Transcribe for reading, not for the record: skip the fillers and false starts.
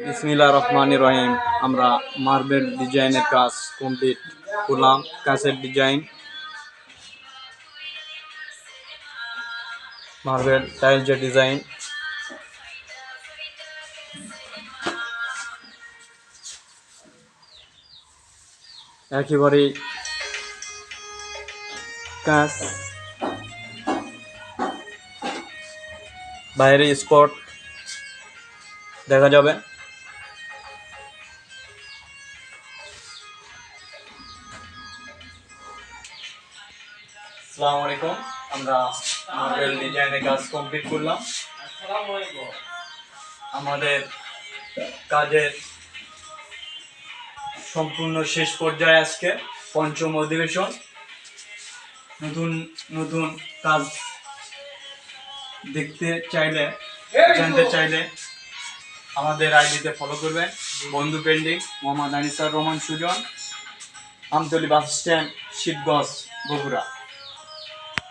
বিসমিল্লাহির রহমানির রহিম। আমরা মার্বেল ডিজাইনের কাজ কমপ্লিট করলাম। কাছের ডিজাইন, মার্বেল টাইলসের ডিজাইন, একেবারেই কাজ বাইরে স্পট দেখা যাবে। আসসালামু আলাইকুম। আমরা মার্বেল ডিজাইনের কাজ কমপ্লিট করলাম। আমাদের কাজের সম্পূর্ণ শেষ পর্যায়ে আজকে পঞ্চম অধিবেশন। নতুন নতুন কাজ দেখতে চাইলে, জানতে চাইলে আমাদের আইডিতে ফলো করবেন। বন্ধু pending, Mohammad Anisar Rahman Sujon, Amtali bus stand, Shibganj, Bogura.